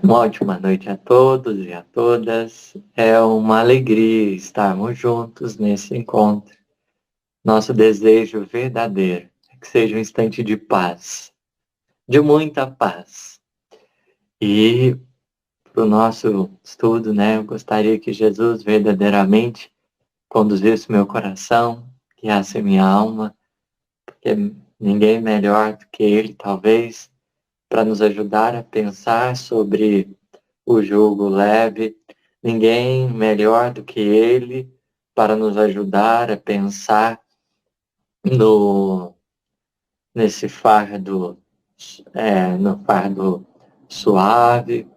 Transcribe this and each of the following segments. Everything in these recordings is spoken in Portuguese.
Uma ótima noite a todos e a todas. É uma alegria estarmos juntos nesse encontro. Nosso desejo verdadeiro é que seja um instante de paz, de muita paz. E para o nosso estudo, eu gostaria que Jesus verdadeiramente conduzisse meu coração, guiasse minha alma, porque ninguém melhor do que Ele, talvez, para nos ajudar a pensar sobre o jugo leve, ninguém melhor do que ele para nos ajudar a pensar no nesse fardo, no fardo suave,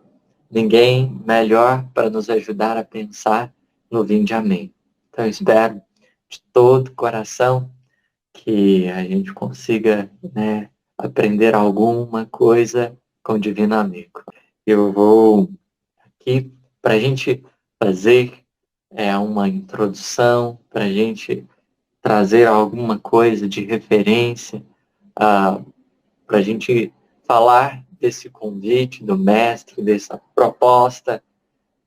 ninguém melhor para nos ajudar a pensar no vinde a mim. Então eu espero de todo o coração que a gente consiga, aprender alguma coisa com o Divino Amigo. Eu vou aqui para a gente fazer uma introdução, para a gente trazer alguma coisa de referência, para a gente falar desse convite do Mestre, dessa proposta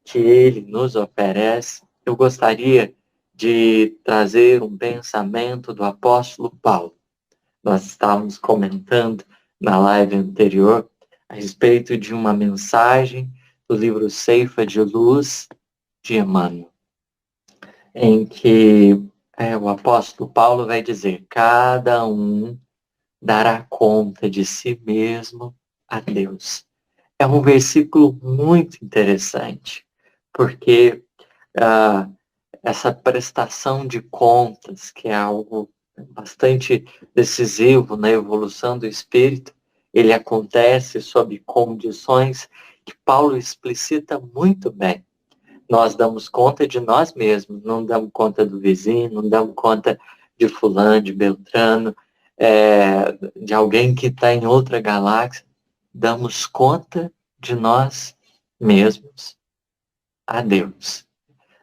que ele nos oferece. Eu gostaria de trazer um pensamento do apóstolo Paulo. Nós estávamos comentando na live anterior a respeito de uma mensagem do livro Ceifa de Luz de Emmanuel, em que o apóstolo Paulo vai dizer: cada um dará conta de si mesmo a Deus. É um versículo muito interessante, porque essa prestação de contas, que é algo bastante decisivo na evolução do espírito, ele acontece sob condições que Paulo explicita muito bem. Nós damos conta de nós mesmos, não damos conta do vizinho, não damos conta de fulano, de Beltrano, de alguém que está em outra galáxia. Damos conta de nós mesmos a Deus.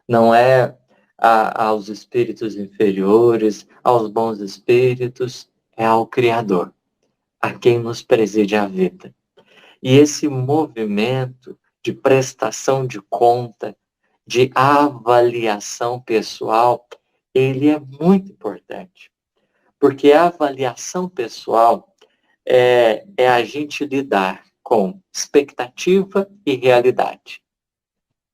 Não é aos espíritos inferiores, aos bons espíritos, é ao Criador, a quem nos preside a vida. E esse movimento de prestação de conta, de avaliação pessoal, ele é muito importante. Porque a avaliação pessoal é a gente lidar com expectativa e realidade.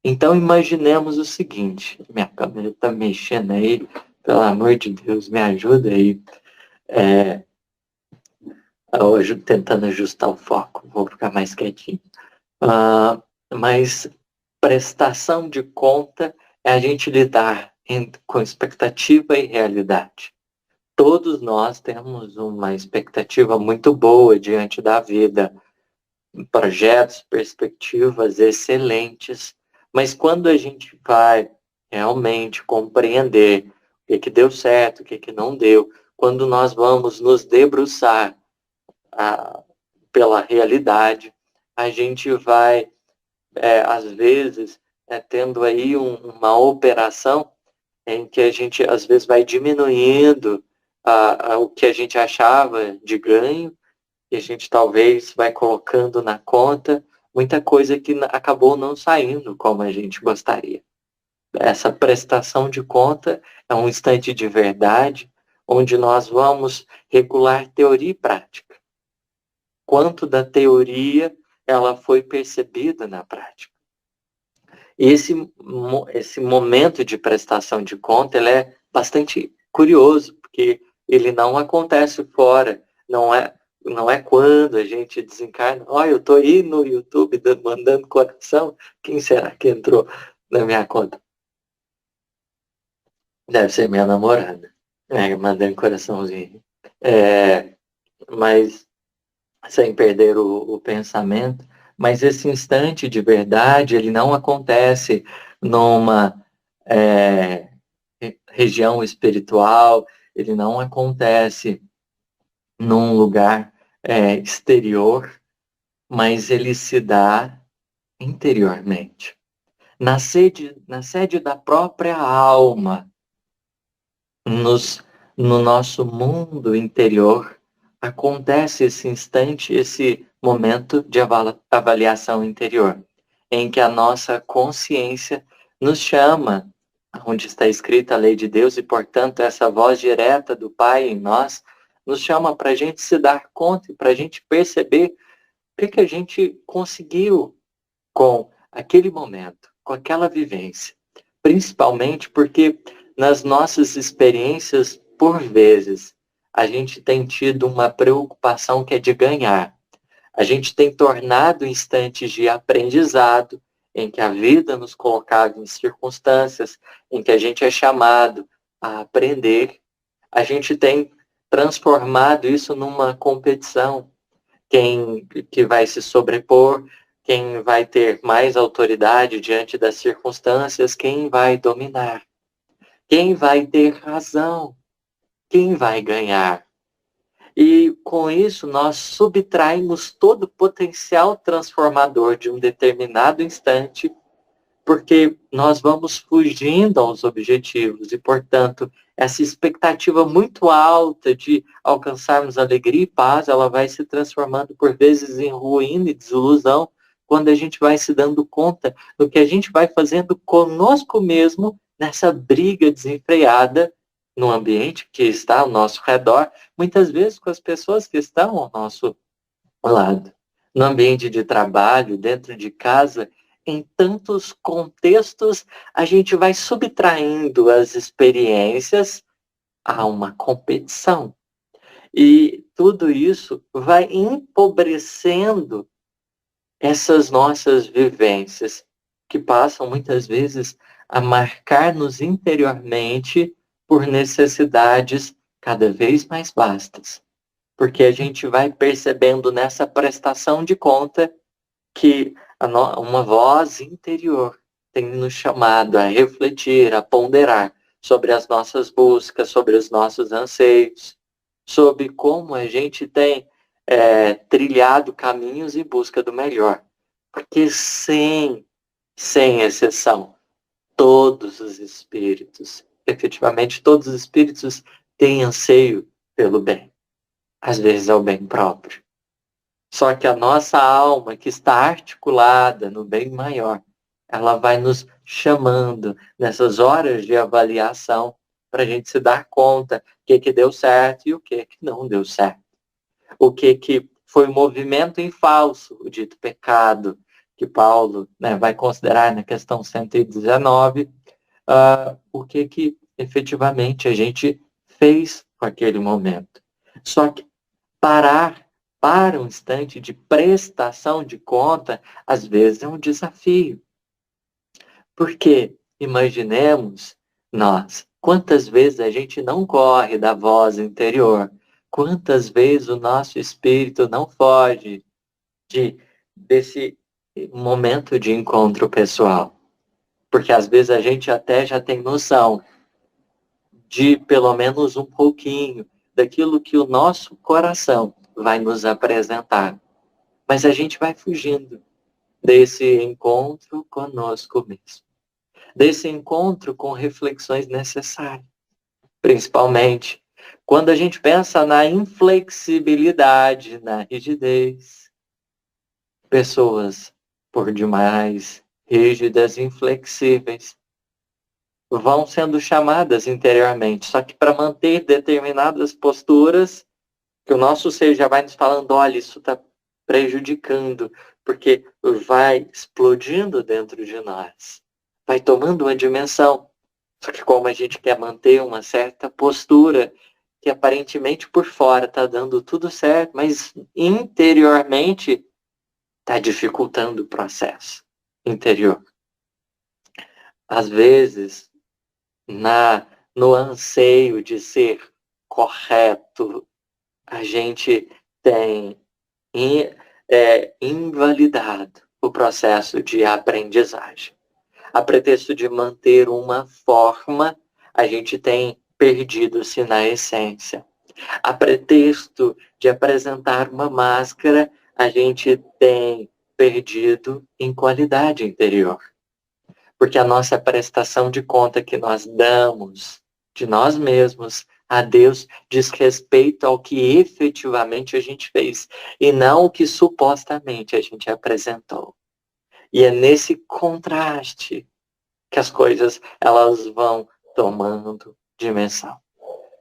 Então, imaginemos o seguinte, minha câmera está mexendo aí, pelo amor de Deus, me ajuda aí. Hoje tentando ajustar o foco, vou ficar mais quietinho. Mas prestação de conta é a gente lidar com expectativa e realidade. Todos nós temos uma expectativa muito boa diante da vida, projetos, perspectivas excelentes, mas quando a gente vai realmente compreender o que deu certo, o que não deu, quando nós vamos nos debruçar pela realidade, a gente vai, às vezes, tendo aí uma operação em que a gente, às vezes, vai diminuindo o que a gente achava de ganho, e a gente talvez vai colocando na conta muita coisa que acabou não saindo como a gente gostaria. Essa prestação de conta é um instante de verdade, onde nós vamos regular teoria e prática. Quanto da teoria ela foi percebida na prática. E esse momento de prestação de conta ele é bastante curioso, porque ele não acontece fora, não é quando a gente desencarna. Olha, eu estou aí no YouTube mandando coração, quem será que entrou na minha conta? Deve ser minha namorada, mandando coraçãozinho. Mas sem perder o pensamento, mas esse instante de verdade, ele não acontece numa região espiritual, ele não acontece num lugar exterior, mas ele se dá interiormente, na sede da própria alma, no nosso mundo interior, acontece esse instante, esse momento de avaliação interior, em que a nossa consciência nos chama, onde está escrita a lei de Deus, e, portanto, essa voz direta do Pai em nós, nos chama para a gente se dar conta e para a gente perceber o que a gente conseguiu com aquele momento, com aquela vivência. Principalmente porque nas nossas experiências, por vezes, a gente tem tido uma preocupação que é de ganhar. A gente tem tornado instantes de aprendizado, em que a vida nos colocava em circunstâncias em que a gente é chamado a aprender. A gente tem transformado isso numa competição. Quem que vai se sobrepor, quem vai ter mais autoridade diante das circunstâncias, quem vai dominar, quem vai ter razão, quem vai ganhar. E com isso nós subtraímos todo o potencial transformador de um determinado instante, porque nós vamos fugindo aos objetivos e, portanto, essa expectativa muito alta de alcançarmos alegria e paz, ela vai se transformando por vezes em ruína e desilusão, quando a gente vai se dando conta do que a gente vai fazendo conosco mesmo nessa briga desenfreada no ambiente que está ao nosso redor, muitas vezes com as pessoas que estão ao nosso lado. No ambiente de trabalho, dentro de casa, em tantos contextos, a gente vai subtraindo as experiências a uma competição. E tudo isso vai empobrecendo essas nossas vivências, que passam muitas vezes a marcar-nos interiormente por necessidades cada vez mais vastas. Porque a gente vai percebendo nessa prestação de conta que uma voz interior tem nos chamado a refletir, a ponderar sobre as nossas buscas, sobre os nossos anseios, sobre como a gente tem trilhado caminhos em busca do melhor. Porque sem exceção, todos os espíritos, efetivamente todos os espíritos têm anseio pelo bem. Às vezes é o bem próprio. Só que a nossa alma, que está articulada no bem maior, ela vai nos chamando nessas horas de avaliação para a gente se dar conta o que deu certo e o que não deu certo. O que foi movimento em falso, o dito pecado, que Paulo vai considerar na questão 119, o que efetivamente a gente fez com aquele momento. Só que parar para um instante de prestação de conta, às vezes é um desafio. Porque, imaginemos nós, quantas vezes a gente não corre da voz interior, quantas vezes o nosso espírito não foge desse momento de encontro pessoal. Porque às vezes a gente até já tem noção de pelo menos um pouquinho daquilo que o nosso coração vai nos apresentar. Mas a gente vai fugindo desse encontro conosco mesmo. Desse encontro com reflexões necessárias. Principalmente quando a gente pensa na inflexibilidade, na rigidez. Pessoas, por demais rígidas e inflexíveis, vão sendo chamadas interiormente. Só que para manter determinadas posturas, que o nosso ser já vai nos falando, olha, isso está prejudicando, porque vai explodindo dentro de nós, vai tomando uma dimensão. Só que como a gente quer manter uma certa postura, que aparentemente por fora está dando tudo certo, mas interiormente está dificultando o processo interior. Às vezes, no anseio de ser correto, a gente tem invalidado o processo de aprendizagem. A pretexto de manter uma forma, a gente tem perdido-se na essência. A pretexto de apresentar uma máscara, a gente tem perdido em qualidade interior. Porque a nossa prestação de conta que nós damos de nós mesmos, a Deus diz respeito ao que efetivamente a gente fez e não o que supostamente a gente apresentou. E é nesse contraste que as coisas elas vão tomando dimensão.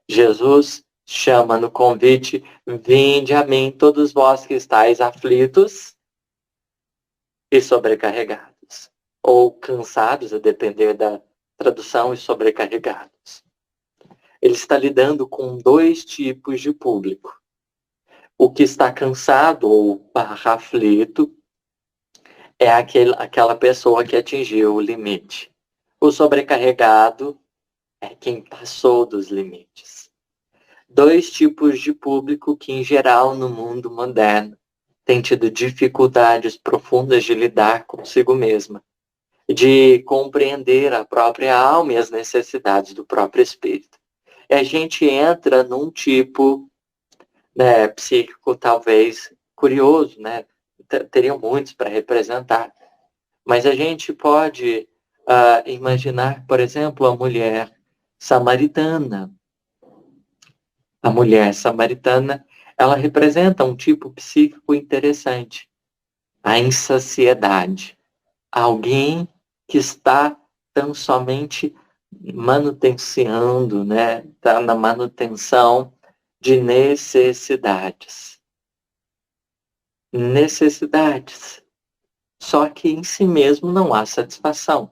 Jesus chama no convite: vinde a mim todos vós que estáis aflitos e sobrecarregados, ou cansados, a depender da tradução, e sobrecarregados. Ele está lidando com dois tipos de público. O que está cansado ou aflito é aquela pessoa que atingiu o limite. O sobrecarregado é quem passou dos limites. Dois tipos de público que, em geral, no mundo moderno, têm tido dificuldades profundas de lidar consigo mesma, de compreender a própria alma e as necessidades do próprio espírito. E a gente entra num tipo, né, psíquico talvez curioso, né? Teriam muitos para representar. Mas a gente pode imaginar, por exemplo, a mulher samaritana. A mulher samaritana, ela representa um tipo psíquico interessante. A insaciedade. Alguém que está tão somente manutenciando, né? Está na manutenção de necessidades. Necessidades. Só que em si mesmo não há satisfação.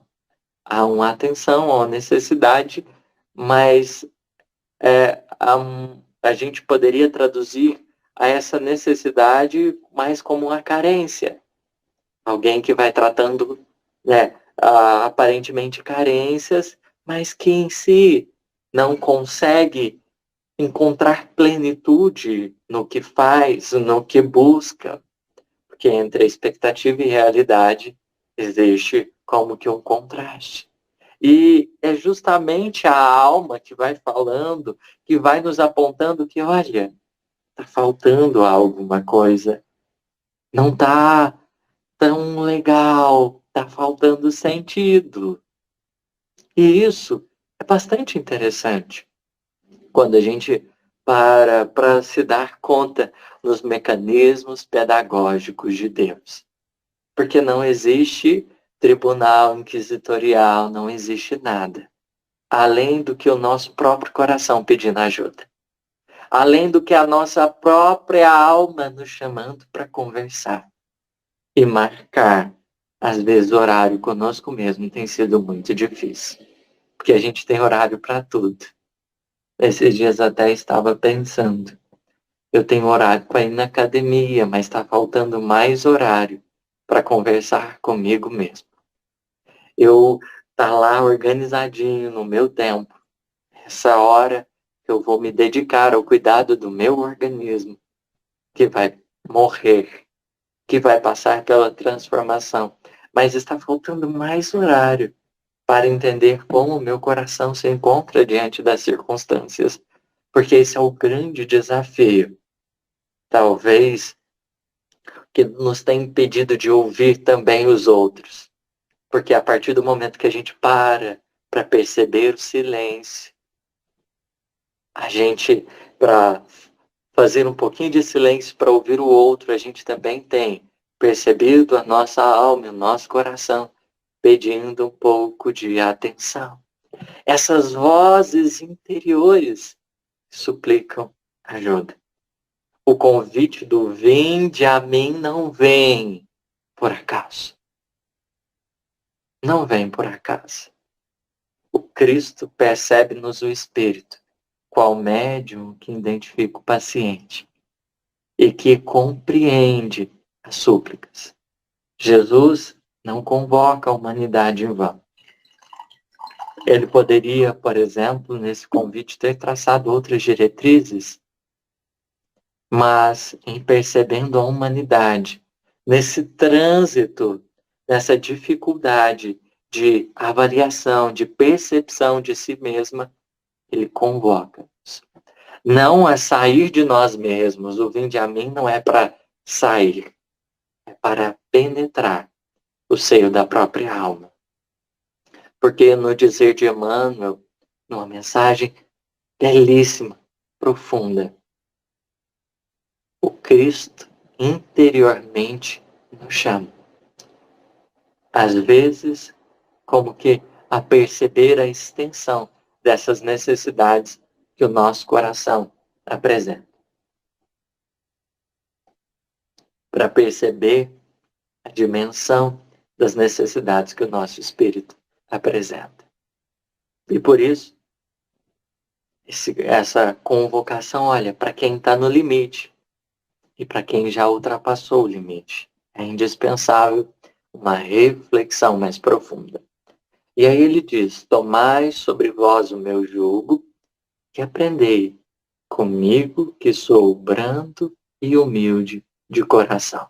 Há uma atenção, há uma necessidade, mas a gente poderia traduzir a essa necessidade mais como uma carência. Alguém que vai tratando, né, aparentemente carências, mas que em si não consegue encontrar plenitude no que faz, no que busca. Porque entre a expectativa e realidade existe como que um contraste. E é justamente a alma que vai falando, que vai nos apontando que, olha, está faltando alguma coisa. Não está tão legal, está faltando sentido. E isso é bastante interessante quando a gente para se dar conta dos mecanismos pedagógicos de Deus. Porque não existe tribunal inquisitorial, não existe nada. Além do que o nosso próprio coração pedindo ajuda. Além do que a nossa própria alma nos chamando para conversar. E marcar, às vezes, horário conosco mesmo tem sido muito difícil. Porque a gente tem horário para tudo. Esses dias até estava pensando. Eu tenho horário para ir na academia, mas está faltando mais horário para conversar comigo mesmo. Eu tá lá organizadinho no meu tempo. Essa hora eu vou me dedicar ao cuidado do meu organismo, que vai morrer, que vai passar pela transformação. Mas está faltando mais horário para entender como o meu coração se encontra diante das circunstâncias. Porque esse é o grande desafio. Talvez que nos tem impedido de ouvir também os outros. Porque a partir do momento que a gente para perceber o silêncio, a gente, para fazer um pouquinho de silêncio para ouvir o outro, a gente também tem percebido a nossa alma, o nosso coração, pedindo um pouco de atenção. Essas vozes interiores suplicam ajuda. O convite do vinde a mim não vem por acaso. Não vem por acaso. O Cristo percebe-nos o Espírito, qual médium que identifica o paciente e que compreende as súplicas. Jesus não convoca a humanidade em vão. Ele poderia, por exemplo, nesse convite, ter traçado outras diretrizes, mas em percebendo a humanidade, nesse trânsito, nessa dificuldade de avaliação, de percepção de si mesma, ele convoca-nos. Não a sair de nós mesmos. O vinde a mim não é para sair, é para penetrar o seio da própria alma. Porque no dizer de Emmanuel, numa mensagem belíssima, profunda. O Cristo interiormente nos chama. Às vezes, como que a perceber a extensão dessas necessidades que o nosso coração apresenta. Para perceber a dimensão das necessidades que o nosso espírito apresenta. E por isso, essa convocação, olha, para quem está no limite e para quem já ultrapassou o limite. É indispensável uma reflexão mais profunda. E aí ele diz, tomai sobre vós o meu jugo e aprendei comigo que sou brando e humilde de coração.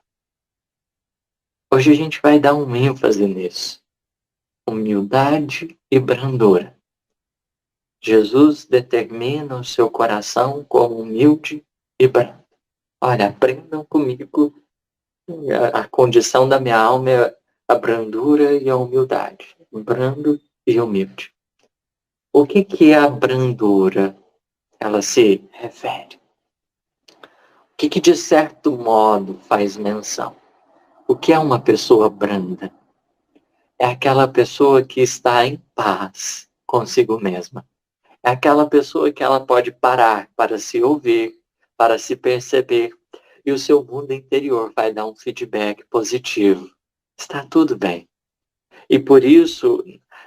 Hoje a gente vai dar um ênfase nisso. Humildade e brandura. Jesus determina o seu coração como humilde e brando. Olha, aprendam comigo, a condição da minha alma é a brandura e a humildade. Brando e humilde. O que é a brandura? Ela se refere. O que de certo modo faz menção? O que é uma pessoa branda? É aquela pessoa que está em paz consigo mesma. É aquela pessoa que ela pode parar para se ouvir, para se perceber, e o seu mundo interior vai dar um feedback positivo. Está tudo bem. E por isso,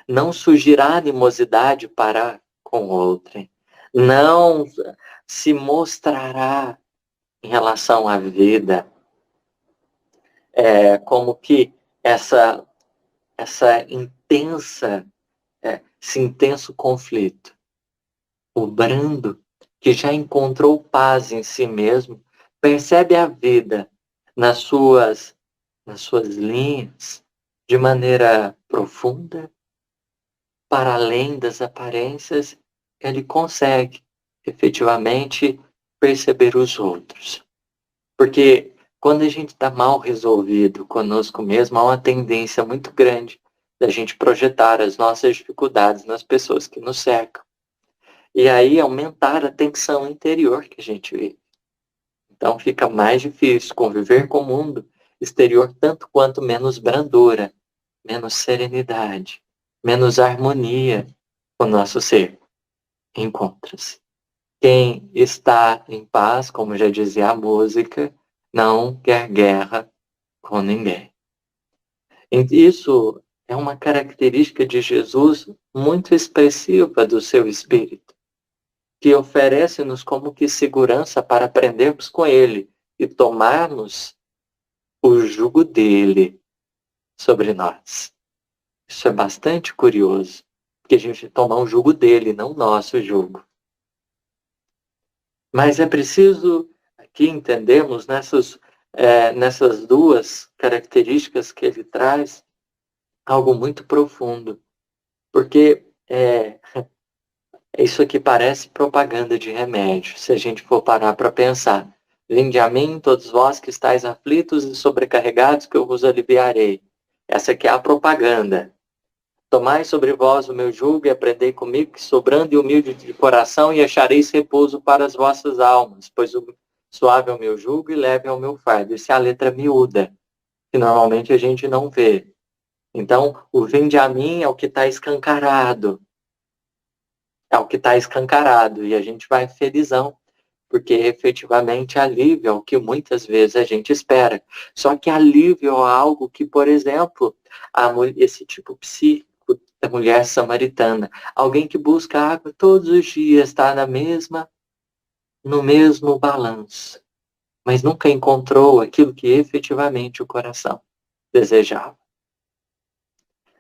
não surgirá animosidade para com outrem. Não se mostrará em relação à vida como que esse intenso conflito. O brando, que já encontrou paz em si mesmo, percebe a vida nas suas linhas de maneira profunda, para além das aparências, ele consegue efetivamente perceber os outros. Porque quando a gente está mal resolvido conosco mesmo, há uma tendência muito grande da gente projetar as nossas dificuldades nas pessoas que nos cercam. E aí aumentar a tensão interior que a gente vive. Então fica mais difícil conviver com o mundo exterior tanto quanto menos brandura, menos serenidade, menos harmonia o nosso ser encontra-se. Quem está em paz, como já dizia a música, não quer guerra com ninguém. E isso é uma característica de Jesus muito expressiva do seu espírito, que oferece-nos como que segurança para aprendermos com ele e tomarmos o jugo dele sobre nós. Isso é bastante curioso, porque a gente toma o jugo dele, não o nosso jugo. Mas é preciso aqui entendermos nessas duas características que ele traz algo muito profundo, porque isso aqui parece propaganda de remédio, se a gente for parar para pensar. Vinde a mim, todos vós que estáis aflitos e sobrecarregados, que eu vos aliviarei. Essa aqui é a propaganda. Tomai sobre vós o meu jugo e aprendei comigo, que sou brando e humilde de coração, e achareis repouso para as vossas almas, pois o suave é o meu jugo e leve é o meu fardo. Isso é a letra miúda, que normalmente a gente não vê. Então, o vinde a mim é o que está escancarado. É o que está escancarado, e a gente vai felizão, porque efetivamente alívio é o que muitas vezes a gente espera. Só que alívio é algo que, por exemplo, esse tipo psíquico da mulher samaritana, alguém que busca água todos os dias, está no mesmo balanço, mas nunca encontrou aquilo que efetivamente o coração desejava.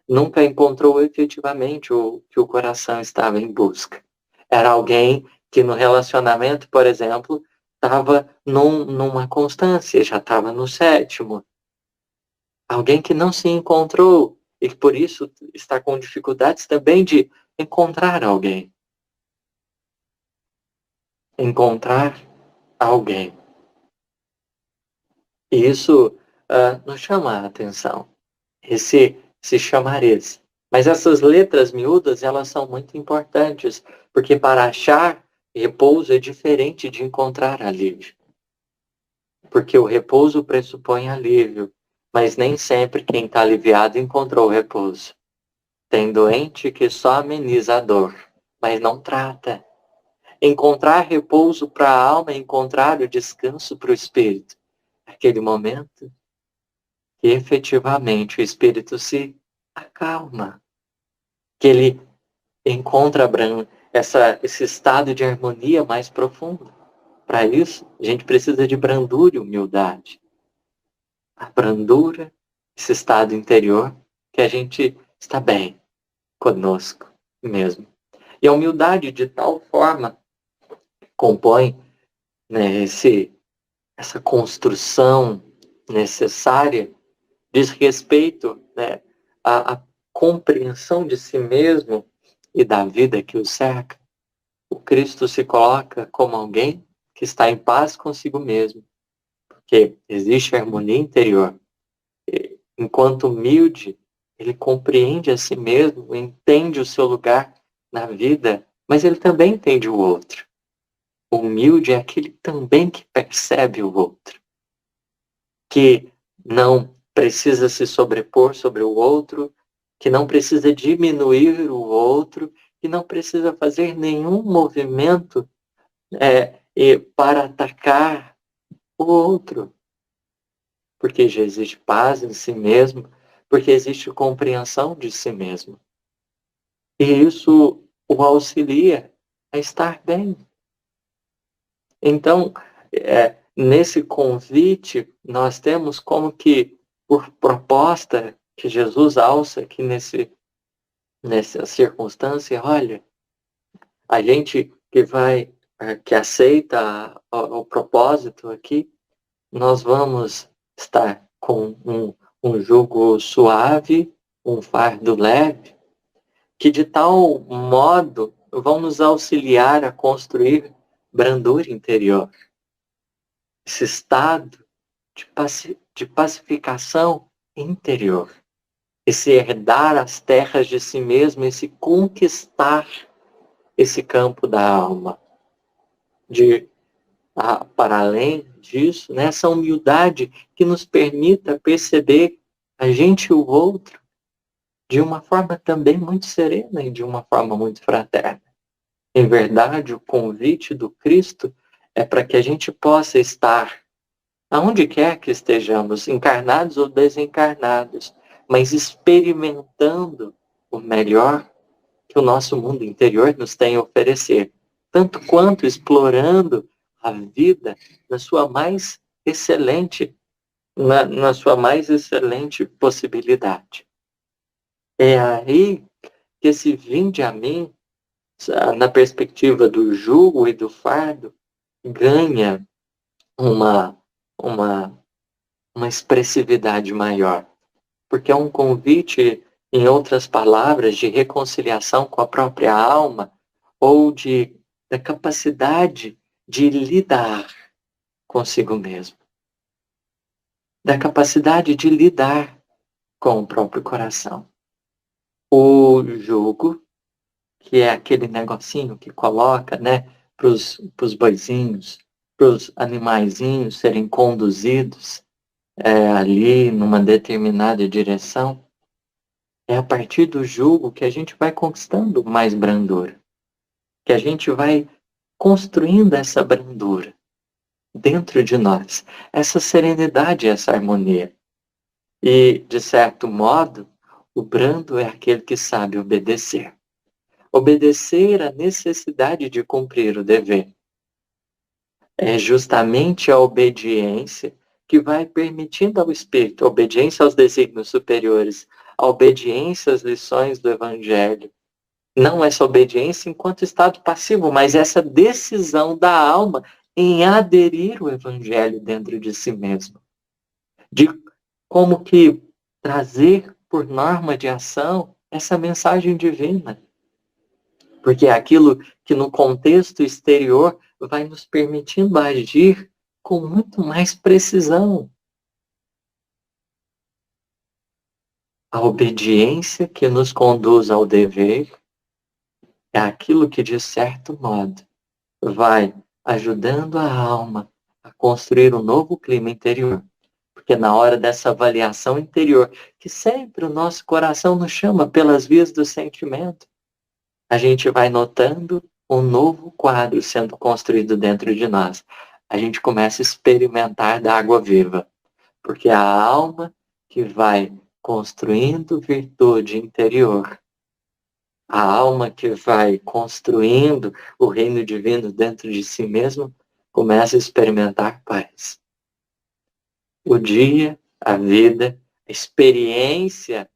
Nunca encontrou efetivamente o que o coração estava em busca. Era alguém que no relacionamento, por exemplo, estava numa constância, já estava no sétimo. Alguém que não se encontrou e que por isso está com dificuldades também de encontrar alguém. Encontrar alguém. E isso nos chama a atenção. Esse chamariz. Mas essas letras miúdas, elas são muito importantes, porque para achar repouso é diferente de encontrar alívio. Porque o repouso pressupõe alívio, mas nem sempre quem está aliviado encontrou repouso. Tem doente que só ameniza a dor, mas não trata. Encontrar repouso para a alma é encontrar o descanso para o espírito. Aquele momento que efetivamente o espírito se acalma, que ele encontra esse estado de harmonia mais profundo. Para isso, a gente precisa de brandura e humildade. A brandura, esse estado interior, que a gente está bem conosco mesmo. E a humildade de tal forma compõe, né, essa construção necessária, diz respeito, né, à compreensão de si mesmo e da vida que o cerca. O Cristo se coloca como alguém que está em paz consigo mesmo, porque existe harmonia interior. Enquanto humilde, ele compreende a si mesmo, entende o seu lugar na vida, mas ele também entende o outro. O humilde é aquele também que percebe o outro, que não precisa se sobrepor sobre o outro, que não precisa diminuir o outro, que não precisa fazer nenhum movimento para atacar o outro, porque já existe paz em si mesmo, porque existe compreensão de si mesmo. E isso o auxilia a estar bem. Então, nesse convite, nós temos como que, por proposta que Jesus alça aqui nessa circunstância, olha, a gente que aceita o propósito aqui, nós vamos estar com um jugo suave, um fardo leve, que de tal modo vão nos auxiliar a construir brandura interior. Esse estado de pacificação interior. Esse herdar as terras de si mesmo, esse conquistar esse campo da alma. Para além disso, né, essa humildade que nos permita perceber a gente e o outro de uma forma também muito serena e de uma forma muito fraterna. Em verdade, o convite do Cristo é para que a gente possa estar aonde quer que estejamos, encarnados ou desencarnados, mas experimentando o melhor que o nosso mundo interior nos tem a oferecer, tanto quanto explorando a vida na sua mais excelente, na sua mais excelente possibilidade. É aí que esse vinde a mim, na perspectiva do jugo e do fardo, ganha uma, uma, uma expressividade maior. Porque é um convite, em outras palavras, de reconciliação com a própria alma ou da capacidade de lidar consigo mesmo. Da capacidade de lidar com o próprio coração. O jugo, que é aquele negocinho que coloca, né, para os boizinhos, para os animaizinhos serem conduzidos ali numa determinada direção, é a partir do jugo que a gente vai conquistando mais brandura, que a gente vai construindo essa brandura dentro de nós, essa serenidade, essa harmonia. E, de certo modo, o brando é aquele que sabe obedecer. Obedecer à necessidade de cumprir o dever. É justamente a obediência que vai permitindo ao espírito, a obediência aos desígnios superiores, a obediência às lições do Evangelho. Não essa obediência enquanto estado passivo, mas essa decisão da alma em aderir ao Evangelho dentro de si mesmo. De como que trazer por norma de ação essa mensagem divina. Porque é aquilo que no contexto exterior vai nos permitindo agir com muito mais precisão. A obediência que nos conduz ao dever é aquilo que, de certo modo, vai ajudando a alma a construir um novo clima interior. Porque na hora dessa avaliação interior, que sempre o nosso coração nos chama pelas vias do sentimento, a gente vai notando um novo quadro sendo construído dentro de nós. A gente começa a experimentar da água viva, porque a alma que vai construindo virtude interior, a alma que vai construindo o reino divino dentro de si mesmo, começa a experimentar paz. O dia, a vida, a experiência,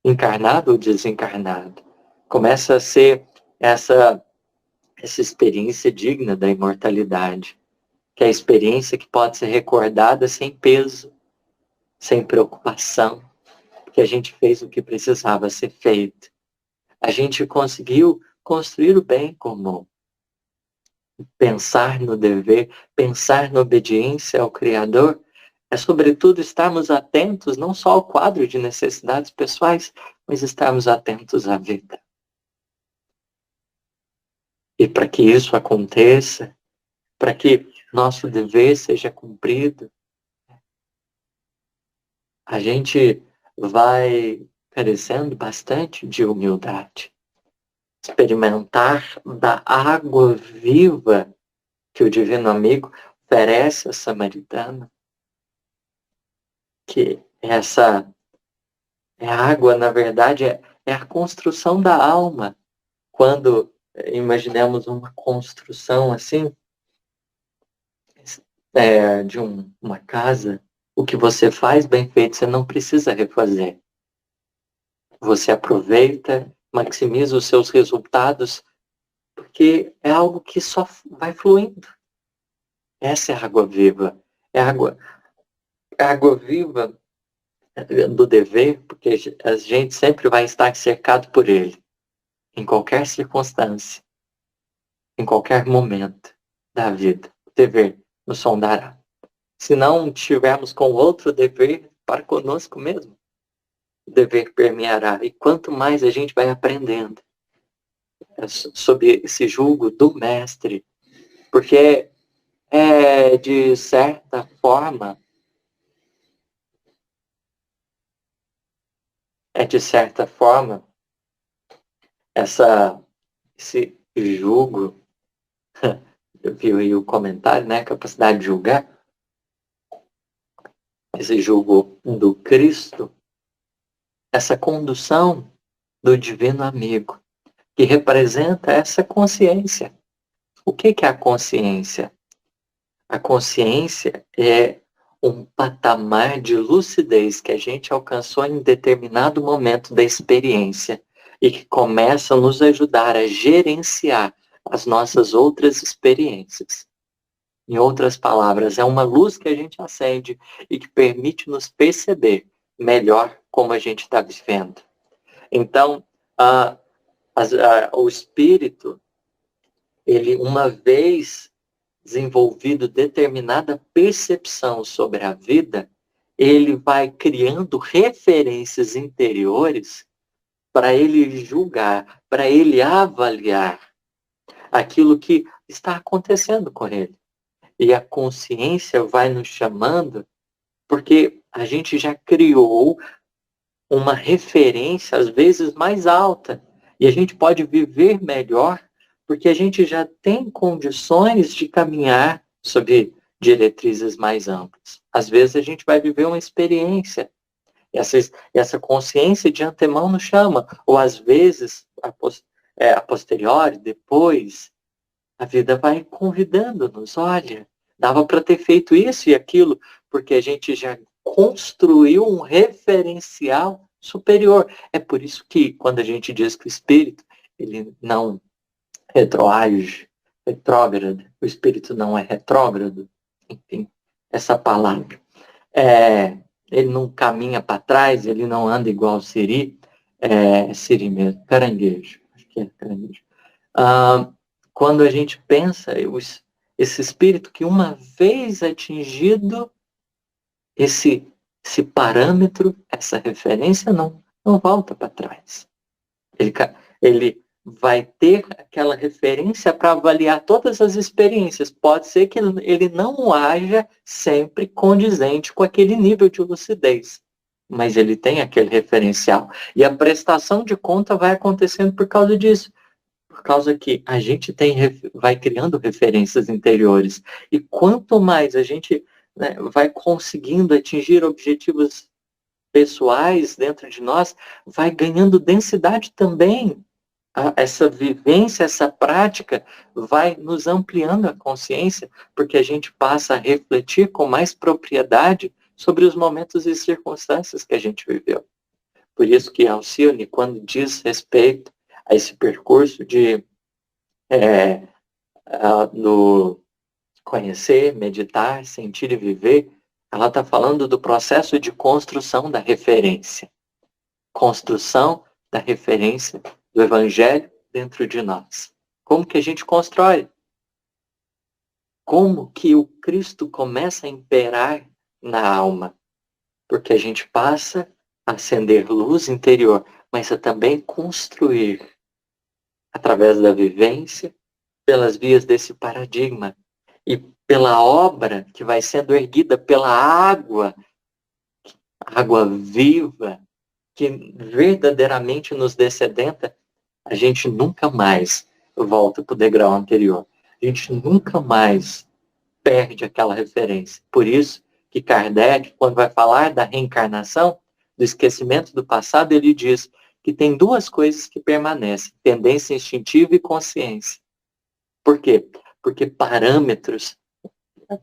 encarnado ou desencarnado, começa a ser essa experiência digna da imortalidade, que é a experiência que pode ser recordada sem peso, sem preocupação, porque a gente fez o que precisava ser feito. A gente conseguiu construir o bem comum. Pensar no dever, pensar na obediência ao Criador, é sobretudo estarmos atentos não só ao quadro de necessidades pessoais, mas estarmos atentos à vida. E para que isso aconteça, para que nosso dever seja cumprido, a gente vai carecendo bastante de humildade. Experimentar da água viva que o Divino Amigo oferece à samaritana, que essa água, na verdade, é a construção da alma. Quando imaginemos uma construção assim, de uma casa, o que você faz bem feito, você não precisa refazer. Você aproveita, maximiza os seus resultados, porque é algo que só vai fluindo. Essa é a água viva. É a água viva do dever, porque a gente sempre vai estar cercado por ele, em qualquer circunstância, em qualquer momento da vida. O dever nos sondará. Se não tivermos com outro dever para conosco mesmo, o dever permeará. E quanto mais a gente vai aprendendo sobre esse jugo do mestre, porque de certa forma, esse jugo, eu vi aí o comentário, né? Capacidade de julgar, esse jugo do Cristo, essa condução do Divino Amigo, que representa essa consciência. O que é a consciência? A consciência é um patamar de lucidez que a gente alcançou em determinado momento da experiência e que começa a nos ajudar a gerenciar as nossas outras experiências. Em outras palavras, é uma luz que a gente acende e que permite nos perceber melhor como a gente está vivendo. Então, o espírito, ele, uma vez desenvolvido determinada percepção sobre a vida, ele vai criando referências interiores para ele julgar, para ele avaliar aquilo que está acontecendo com ele. E a consciência vai nos chamando porque a gente já criou uma referência, às vezes, mais alta. E a gente pode viver melhor porque a gente já tem condições de caminhar sob diretrizes mais amplas. Às vezes a gente vai viver uma experiência. Essa consciência de antemão nos chama. Ou às vezes, a posteriori, depois, a vida vai convidando-nos. Olha, dava para ter feito isso e aquilo, porque a gente já construiu um referencial superior. É por isso que, quando a gente diz que o espírito ele não retroage, retrógrado, o espírito não é retrógrado, enfim, essa palavra. Ele não caminha para trás, ele não anda igual Siri, Siri mesmo, caranguejo, acho que é caranguejo. Quando a gente pensa, esse espírito que uma vez atingido esse parâmetro, essa referência, não volta para trás. Ele vai ter aquela referência para avaliar todas as experiências. Pode ser que ele não haja sempre condizente com aquele nível de lucidez, mas ele tem aquele referencial. E a prestação de conta vai acontecendo por causa disso. Por causa que a gente vai criando referências interiores. E quanto mais a gente, né, vai conseguindo atingir objetivos pessoais dentro de nós, vai ganhando densidade também. Essa vivência, essa prática vai nos ampliando a consciência, porque a gente passa a refletir com mais propriedade sobre os momentos e circunstâncias que a gente viveu. Por isso que Alcione, quando diz respeito a esse percurso de no conhecer, meditar, sentir e viver, ela está falando do processo de construção da referência. Construção da referência do Evangelho dentro de nós. Como que a gente constrói? Como que o Cristo começa a imperar na alma? Porque a gente passa a acender luz interior, mas a também construir através da vivência, pelas vias desse paradigma e pela obra que vai sendo erguida pela água viva, que verdadeiramente nos descedenta, a gente nunca mais volta para o degrau anterior. A gente nunca mais perde aquela referência. Por isso que Kardec, quando vai falar da reencarnação, do esquecimento do passado, ele diz que tem duas coisas que permanecem: tendência instintiva e consciência. Por quê? Porque parâmetros,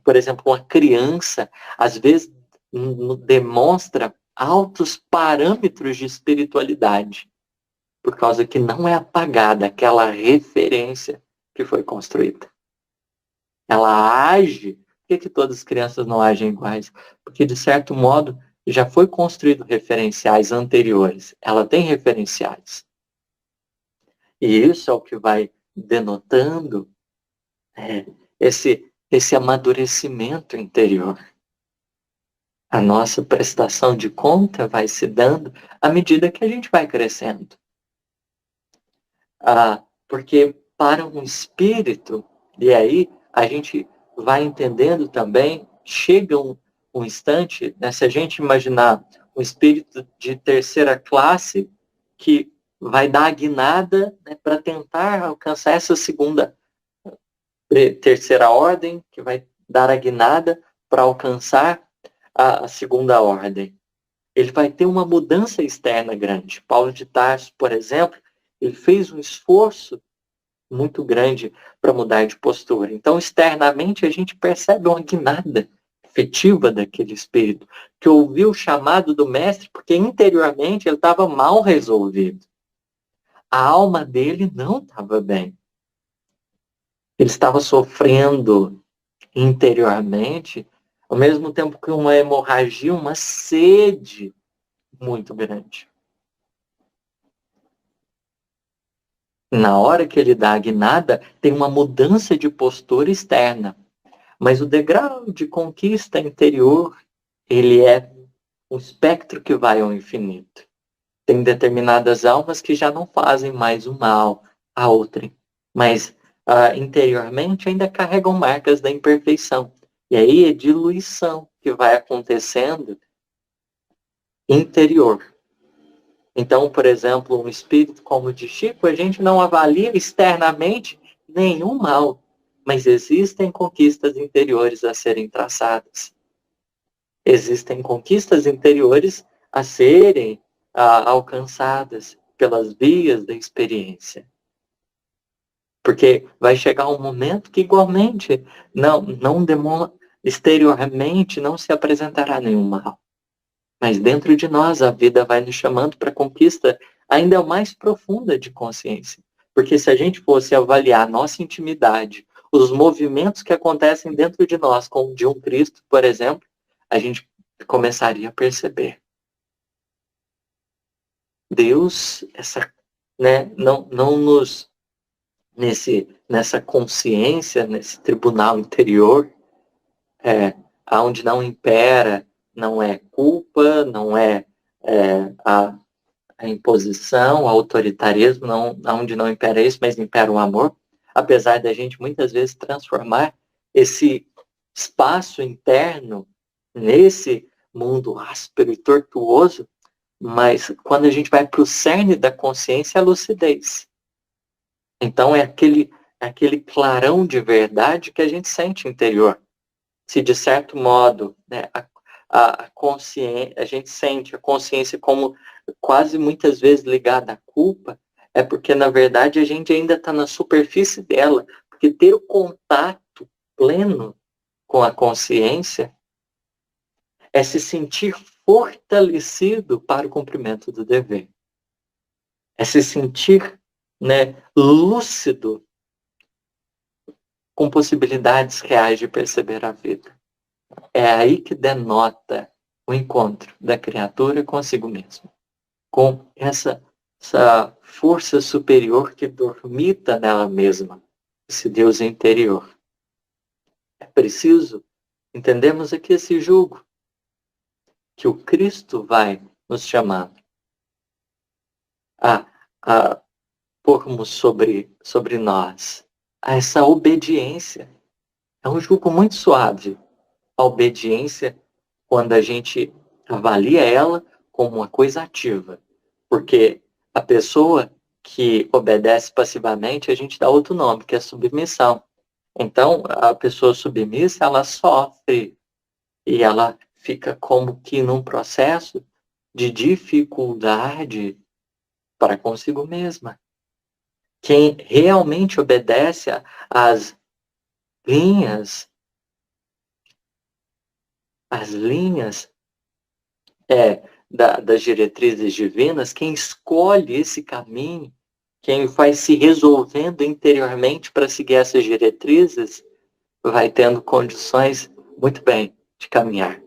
por exemplo, uma criança, às vezes demonstra altos parâmetros de espiritualidade, por causa que não é apagada aquela referência que foi construída. Ela age. Por que todas as crianças não agem iguais? Porque, de certo modo, já foi construído referenciais anteriores. Ela tem referenciais. E isso é o que vai denotando esse amadurecimento interior. A nossa prestação de conta vai se dando à medida que a gente vai crescendo. Porque para um espírito, e aí a gente vai entendendo também, chega um instante, né, se a gente imaginar um espírito de terceira classe que vai dar a guinada, né, para tentar alcançar essa terceira ordem, que vai dar a guinada para alcançar a segunda ordem. Ele vai ter uma mudança externa grande. Paulo de Tarso, por exemplo, ele fez um esforço muito grande para mudar de postura. Então, externamente, a gente percebe uma guinada efetiva daquele espírito, que ouviu o chamado do mestre, porque interiormente ele estava mal resolvido. A alma dele não estava bem. Ele estava sofrendo interiormente, ao mesmo tempo que uma hemorragia, uma sede muito grande. Na hora que ele dá a guinada, tem uma mudança de postura externa. Mas o degrau de conquista interior, ele é um espectro que vai ao infinito. Tem determinadas almas que já não fazem mais o mal a outrem, mas interiormente ainda carregam marcas da imperfeição. E aí é diluição que vai acontecendo interior. Então, por exemplo, um espírito como o de Chico, a gente não avalia externamente nenhum mal, mas existem conquistas interiores a serem traçadas. Existem conquistas interiores a serem alcançadas pelas vias da experiência. Porque vai chegar um momento que igualmente exteriormente não se apresentará nenhum mal. Mas dentro de nós a vida vai nos chamando para conquista ainda mais profunda de consciência. Porque se a gente fosse avaliar a nossa intimidade, os movimentos que acontecem dentro de nós, como o de um Cristo, por exemplo, a gente começaria a perceber. Deus, não nos, nessa consciência, nesse tribunal interior, onde não impera, não é culpa, não é a a imposição, o autoritarismo, onde não impera isso, mas impera o amor, apesar da gente muitas vezes transformar esse espaço interno nesse mundo áspero e tortuoso, mas quando a gente vai para o cerne da consciência, é a lucidez. Então é aquele clarão de verdade que a gente sente interior. Se de certo modo, né, a consciência, a gente sente a consciência como quase muitas vezes ligada à culpa, é porque na verdade a gente ainda está na superfície dela, porque ter o contato pleno com a consciência é se sentir fortalecido para o cumprimento do dever. É se sentir, né, lúcido, com possibilidades reais de perceber a vida. É aí que denota o encontro da criatura consigo mesma, com essa força superior que dormita nela mesma, esse Deus interior. É preciso entendermos aqui esse jugo que o Cristo vai nos chamar a pormos sobre nós, a essa obediência. É um jugo muito suave. A obediência, quando a gente avalia ela como uma coisa ativa. Porque a pessoa que obedece passivamente, a gente dá outro nome, que é submissão. Então, a pessoa submissa, ela sofre e ela fica como que num processo de dificuldade para consigo mesma. Quem realmente obedece às linhas, as linhas das diretrizes divinas, quem escolhe esse caminho, quem vai se resolvendo interiormente para seguir essas diretrizes, vai tendo condições muito bem de caminhar.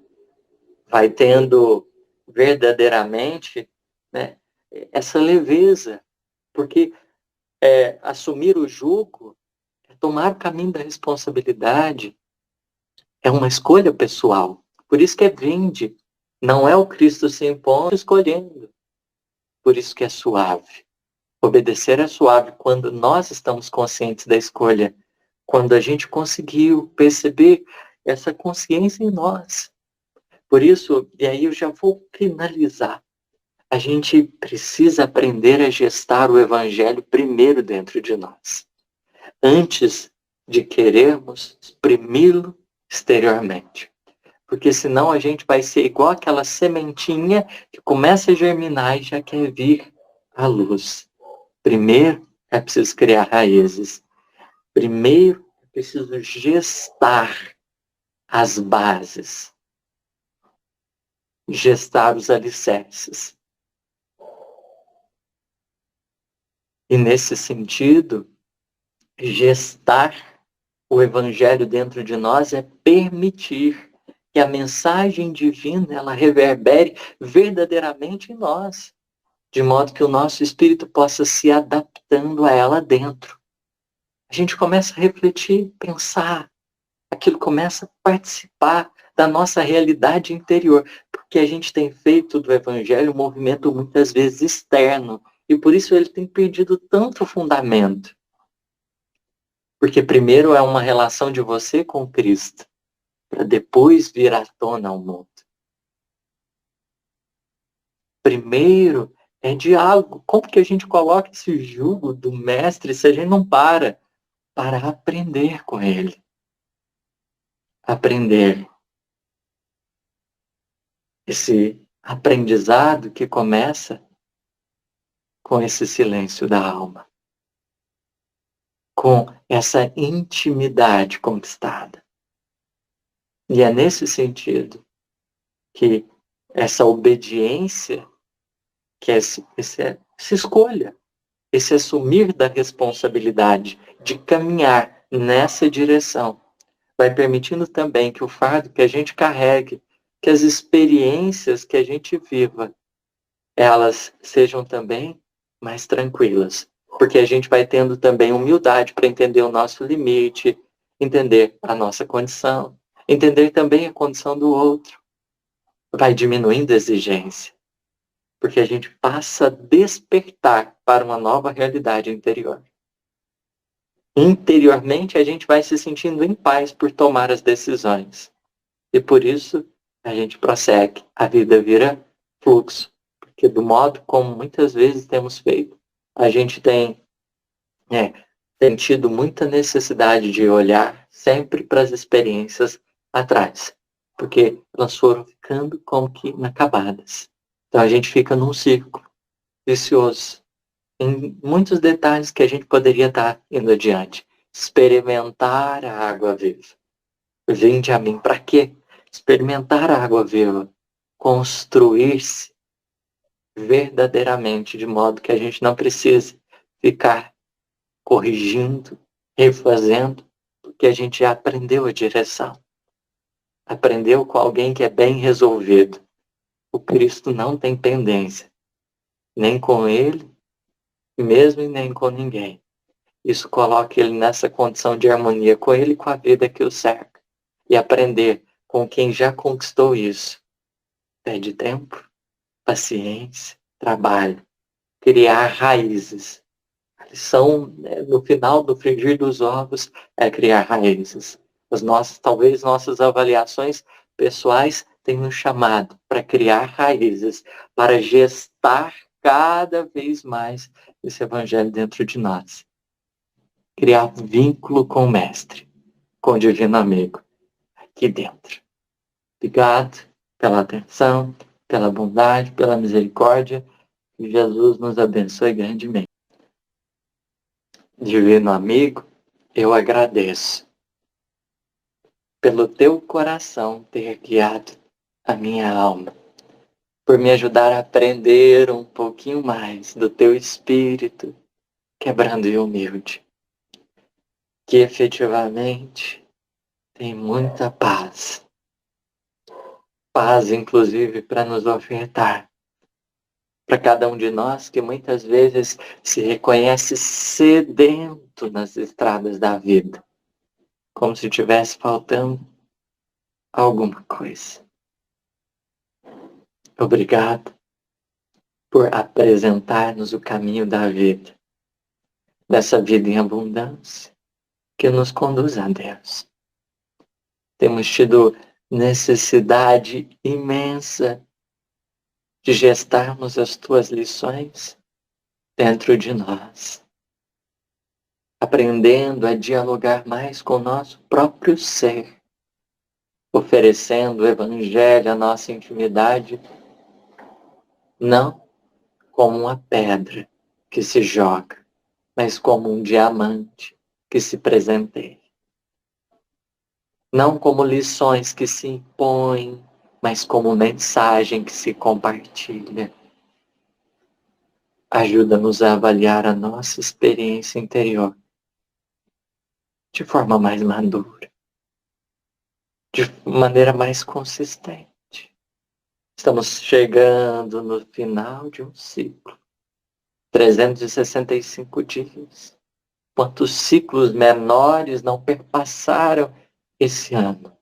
Vai tendo verdadeiramente, né, essa leveza, porque assumir o jugo, tomar o caminho da responsabilidade, é uma escolha pessoal. Por isso que é vinde. Não é o Cristo se impondo, escolhendo. Por isso que é suave. Obedecer é suave quando nós estamos conscientes da escolha. Quando a gente conseguiu perceber essa consciência em nós. Por isso, e aí eu já vou finalizar. A gente precisa aprender a gestar o Evangelho primeiro dentro de nós. Antes de querermos exprimi-lo exteriormente. Porque senão a gente vai ser igual aquela sementinha que começa a germinar e já quer vir à luz. Primeiro é preciso criar raízes. Primeiro é preciso gestar as bases. Gestar os alicerces. E nesse sentido, gestar o Evangelho dentro de nós é permitir que a mensagem divina ela reverbere verdadeiramente em nós, de modo que o nosso espírito possa se adaptando a ela dentro. A gente começa a refletir, pensar, aquilo começa a participar da nossa realidade interior, porque a gente tem feito do Evangelho um movimento muitas vezes externo, e por isso ele tem perdido tanto fundamento. Porque primeiro é uma relação de você com Cristo, para depois vir à tona ao mundo. Primeiro é diálogo. Como que a gente coloca esse jugo do mestre se a gente não para aprender com ele? Aprender. Esse aprendizado que começa com esse silêncio da alma. Com essa intimidade conquistada. E é nesse sentido que essa obediência, que é essa escolha, esse assumir da responsabilidade de caminhar nessa direção, vai permitindo também que o fardo que a gente carregue, que as experiências que a gente viva, elas sejam também mais tranquilas. Porque a gente vai tendo também humildade para entender o nosso limite, entender a nossa condição, entender também a condição do outro. Vai diminuindo a exigência. porque a gente passa a despertar para uma nova realidade interior. Interiormente, a gente vai se sentindo em paz por tomar as decisões. E por isso, a gente prossegue. A vida vira fluxo. Porque do modo como muitas vezes temos feito, a gente tem tido muita necessidade de olhar sempre para as experiências atrás. Porque elas foram ficando como que inacabadas. Então a gente fica num círculo vicioso. Em muitos detalhes que a gente poderia estar indo adiante. Experimentar a água viva. Vinde a mim. Para quê? Experimentar a água viva. Construir-se verdadeiramente, de modo que a gente não precise ficar corrigindo, refazendo, porque a gente já aprendeu a direção. Aprendeu com alguém que é bem resolvido. O Cristo não tem pendência, nem com ele, mesmo e nem com ninguém. Isso coloca ele nessa condição de harmonia com ele e com a vida que o cerca. E aprender com quem já conquistou isso. Pede tempo, paciência, trabalho, criar raízes. A lição, no final do frigir dos ovos, é criar raízes. Talvez nossas avaliações pessoais tenham chamado para criar raízes, para gestar cada vez mais esse evangelho dentro de nós. Criar vínculo com o Mestre, com o Divino Amigo, aqui dentro. Obrigado pela atenção, pela bondade, pela misericórdia. Que Jesus nos abençoe grandemente. Divino Amigo, eu agradeço pelo teu coração ter guiado a minha alma, por me ajudar a aprender um pouquinho mais do teu espírito, quebrando e humilde, que efetivamente tem muita paz. Paz, inclusive, para nos ofertar. Para cada um de nós que muitas vezes se reconhece sedento nas estradas da vida, como se tivesse faltando alguma coisa. Obrigado por apresentar-nos o caminho da vida, dessa vida em abundância, que nos conduz a Deus. Temos tido necessidade imensa de gestarmos as tuas lições dentro de nós, aprendendo a dialogar mais com o nosso próprio ser, oferecendo o Evangelho à nossa intimidade, não como uma pedra que se joga, mas como um diamante que se presenteia. Não como lições que se impõem, mas como mensagem que se compartilha. Ajuda-nos a avaliar a nossa experiência interior de forma mais madura, de maneira mais consistente. Estamos chegando no final de um ciclo. 365 dias. Quantos ciclos menores não perpassaram esse ano?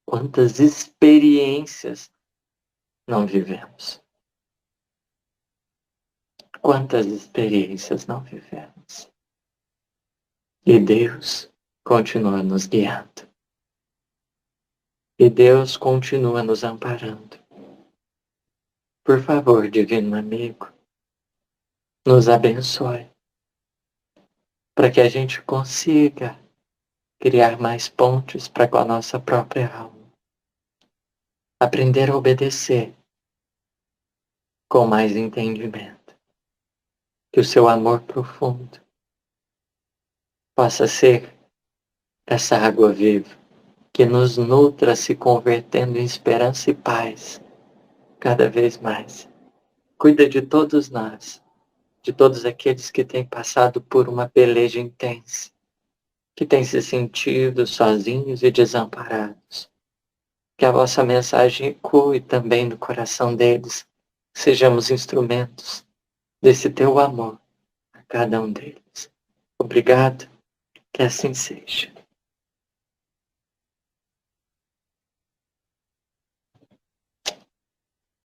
Quantas experiências não vivemos? Quantas experiências não vivemos? E Deus continua nos guiando. E Deus continua nos amparando. Por favor, Divino Amigo, nos abençoe, para que a gente consiga criar mais pontes para com a nossa própria alma. Aprender a obedecer com mais entendimento. Que o seu amor profundo possa ser essa água viva que nos nutra se convertendo em esperança e paz cada vez mais. Cuida de todos nós, de todos aqueles que têm passado por uma peleja intensa, que têm se sentido sozinhos e desamparados. Que a vossa mensagem ecoe também no coração deles, sejamos instrumentos desse teu amor a cada um deles. Obrigado, que assim seja.